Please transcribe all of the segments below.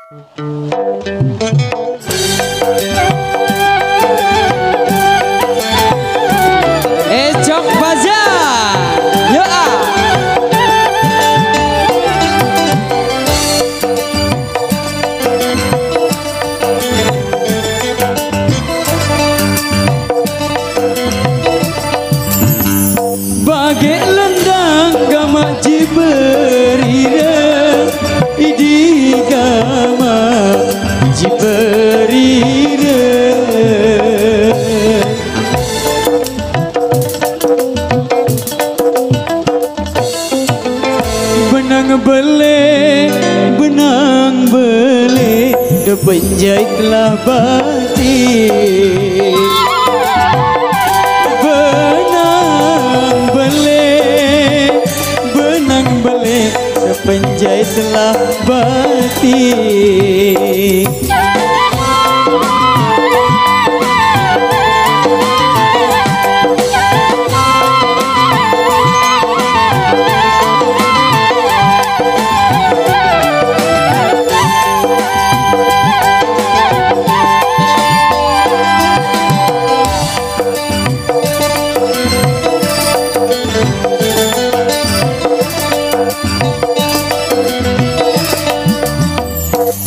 Ejok Bazar. Yo ah. Bagai lendang gama jiberira idi gama jiberira benang bele depenjai telah batik benang bele depenjai telah batik.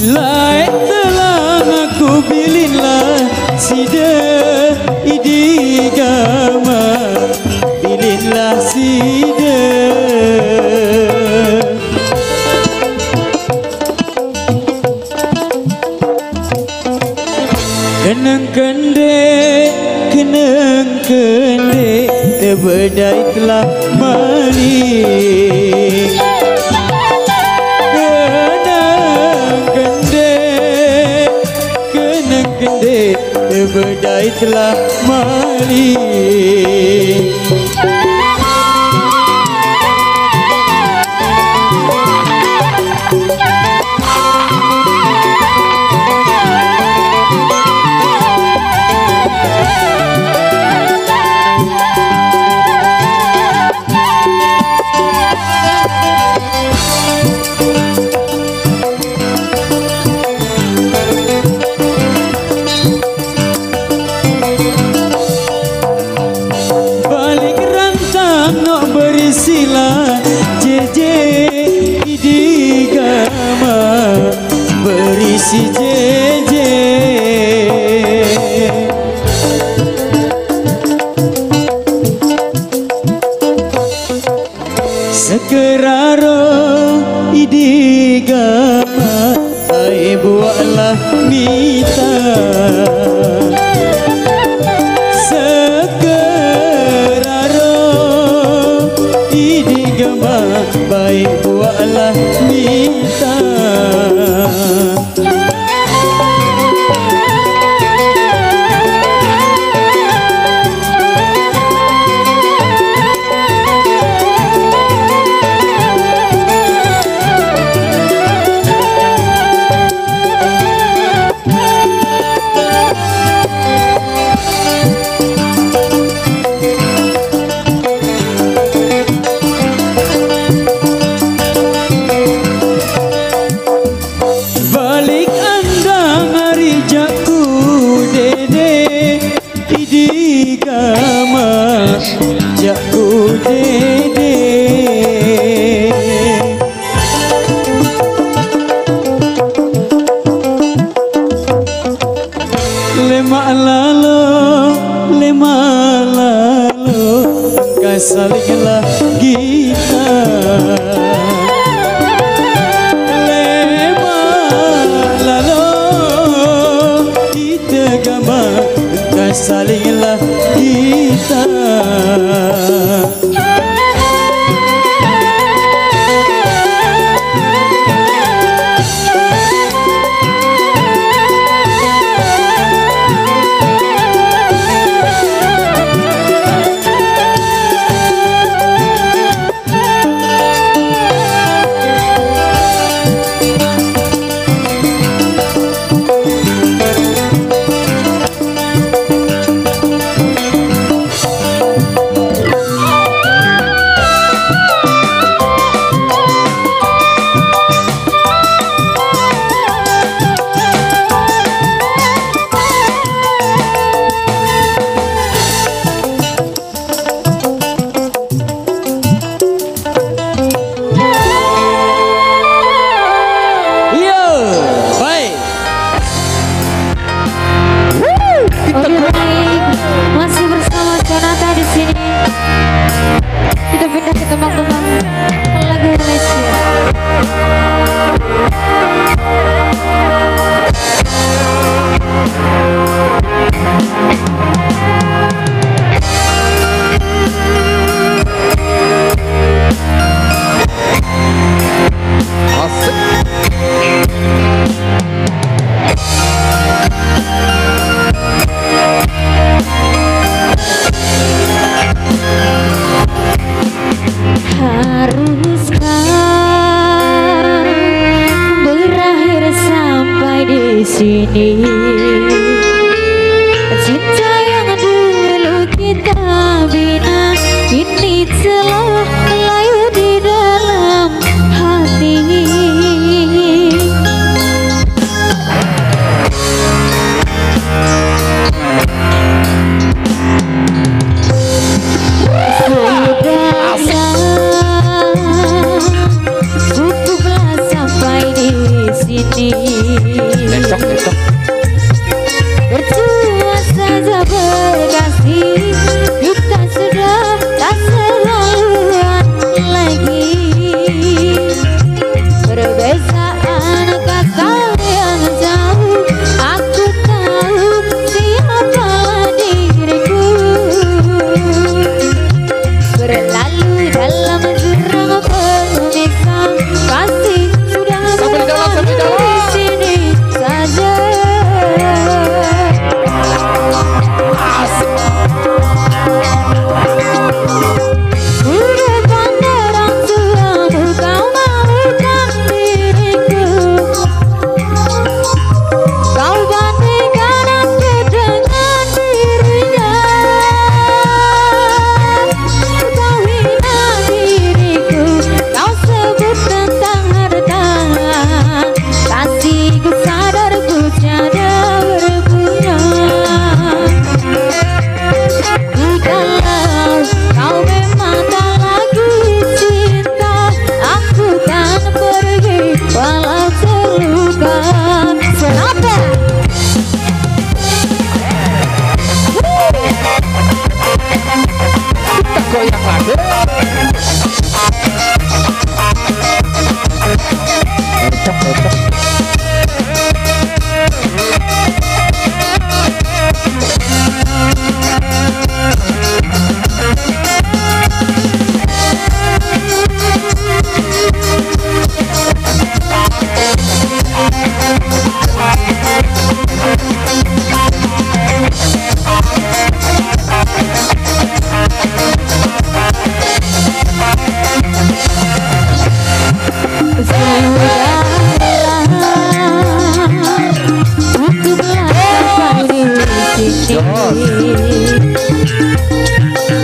Laik telah aku bilinlah sida idi gama bilinlah sida kenang kende tebedai telah malik berdai telah malik. Berisilah jeje idi gama berisi jeje sekeraro idi gama ai buatlah mita baik buatlah mita jakku dede lema lalo kasalinglah kita lema lalo kita gama kasalinglah kita ke teman-teman lagu Malaysia. Sini cinta yang dulu kita bina ini telah layu di dalam hati. Cukuplah sampai di sini. Berdua saja berkasih, kita sudah tak selaluan lagi. Perbezaan kata yang jauh, aku tahu siapa diriku. Berlalu dalam jurang pemisah, kasih sudah berlalu di sini saja.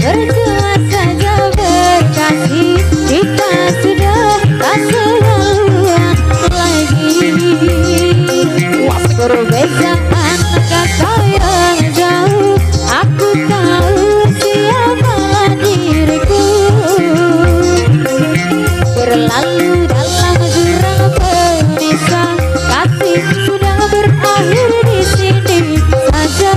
Berdua saja berkasih, kita sudah tak selaluan lagi. Perbezaan kata yang jauh, aku tahu siapa diriku. Berlalu dalam jurang pemisah, kasih sudah berakhir di sini saja.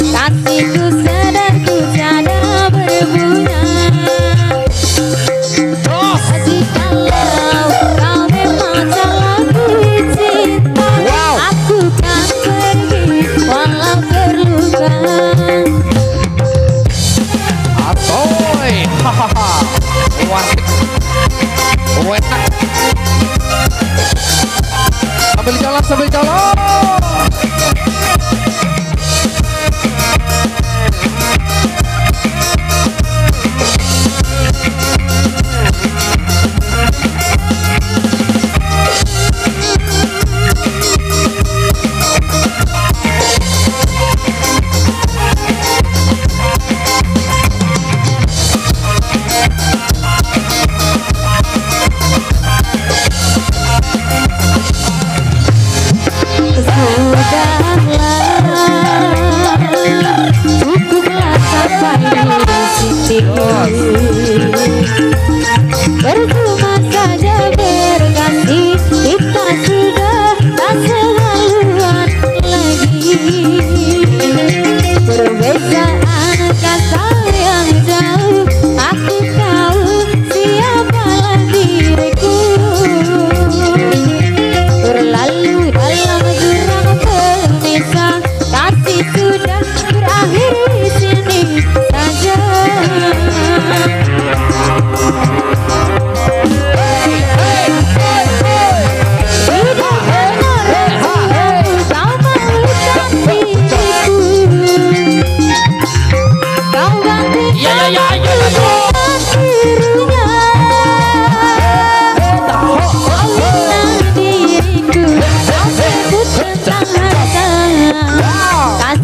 Kasihku sadar ku tiada berguna. Jikalau kau memang calonku cinta, aku kan pergi walau terluka. Atoy, hahaha, wasik, enak. Sambil jalan, sambil jalan.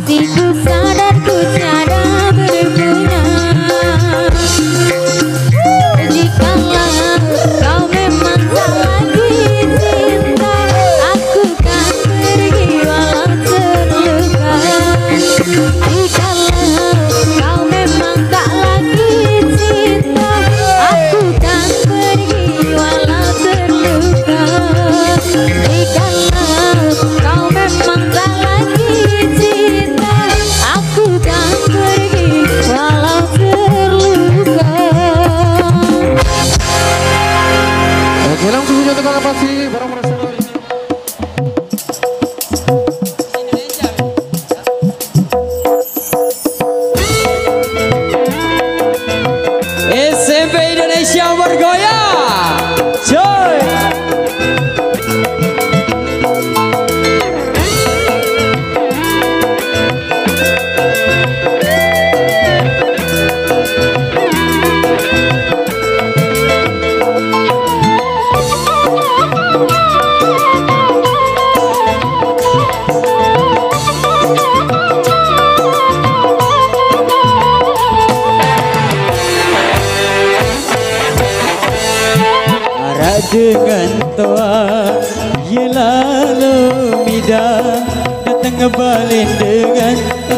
Kasihku sadar ku tiada berguna. Jikalau kau memang tak lagi cinta, aku kan pergi walau terluka. Jikalau kau memang tak lagi cinta, aku kan pergi walau terluka. Jikalau kau memang tak lagi cinta, aku kan pergi walau terluka. Oke, langsung saja terima kasih barang merasa ini. SMP Indonesia bergoyang, coy. Arah dengan toa, ye lalu midang datang ngebalin dengan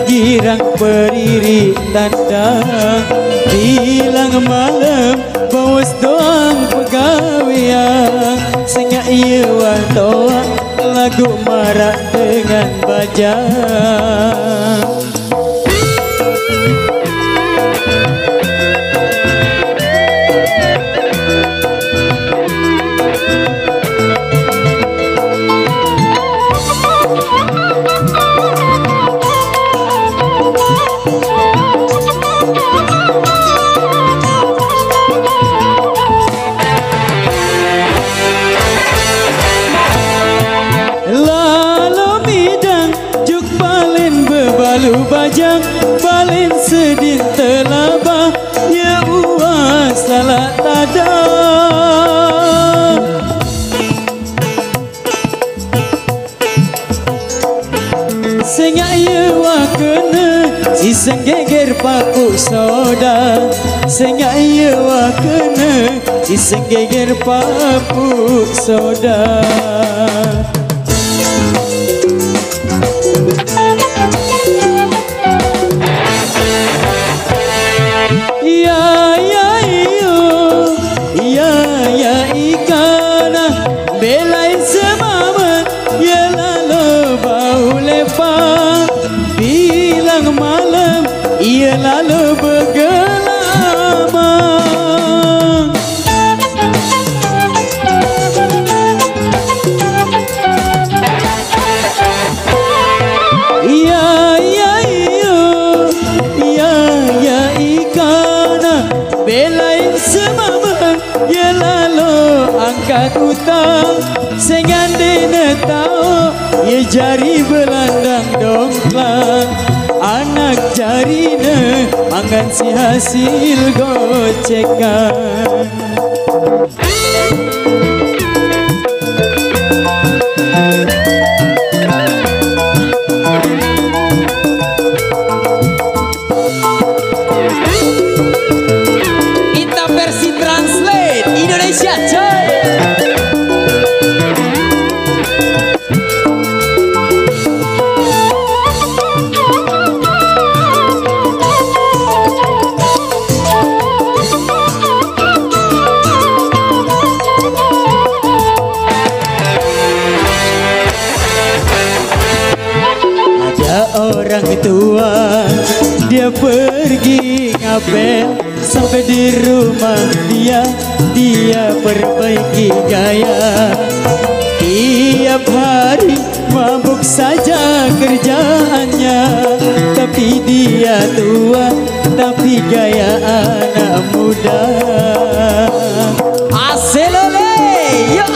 girang periri tandang. Bilang malam bawas doang pegawian, sehingga iya wah toa lagu marak dengan bajang. Lalu midang juk balin bebalu bajang, balin sedih telabah, ya uang salah tada. Sehingga ia wah kena si senggeger paku soda. Sehingga ia wah kena si senggeger paku soda. Ya ya iyo, ya ya ikana, belain semaman, ya lalu bau lepas. Bilang malam, ia lalu bergelama. Ya ya iyo, ya ya ikana, belain semaman, ya lalu angkat utang. Sengandena tahu, ya jari belandang dongklang. Anak jarina mangan si hasil gocekan. Kita versi translate Indonesia, coy. Orang tua dia pergi ngapel, sampai di rumah dia perbaiki gaya. Tiap hari mabuk saja kerjaannya, tapi dia tua tapi gaya anak muda. Aselole ya.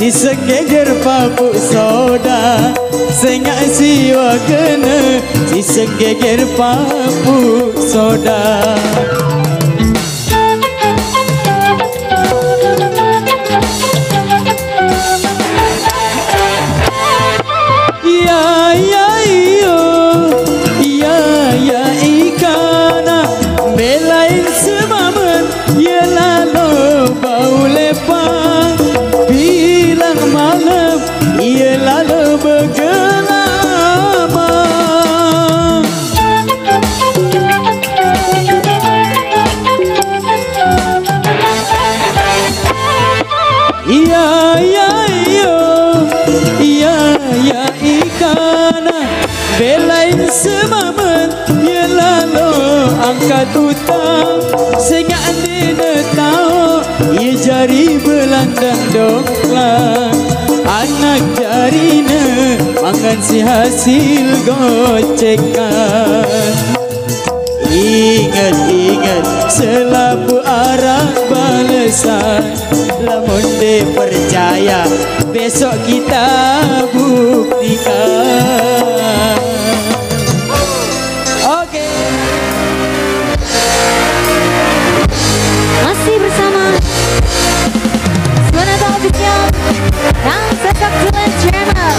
si segeger papuk soda sengak siwa kena si segeger papuk soda. Ya ya iyo ya ya ikana belain semamen ya lalu bau lepang bilang malam ya lalu bergelama. Ya ya iyo ya ya ikana belain semamen ya lalu angkat utang sehingga anda tahu ya jari belandang doklang anak jarina makan si hasil gocekan. Ingat-ingat selapu arah balesan lamun de percaya besok kita buktikan. Oke. Masih bersama Sonata Official dan Sepak Tulen Channel.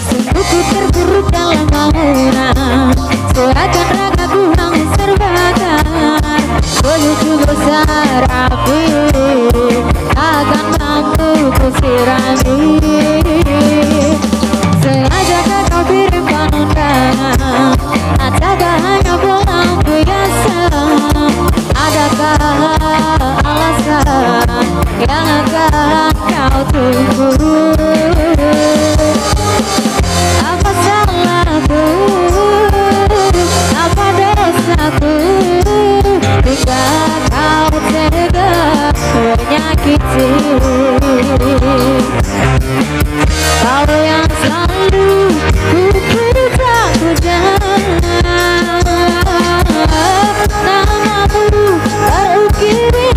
Sungguhku terpuruk dalam bangunan, serahkan ragaku yang terbakar. Menuju besar api akan mampu kusirami. Sengaja kau kirim pandangan, ataukah hanya pulang biasa? Adakah alasan yang akan kau tunggu? Apa salahku? Apa dosaku? Hingga kau tega menyakiti. Kau yang selalu ku puja-puja, namamu terukir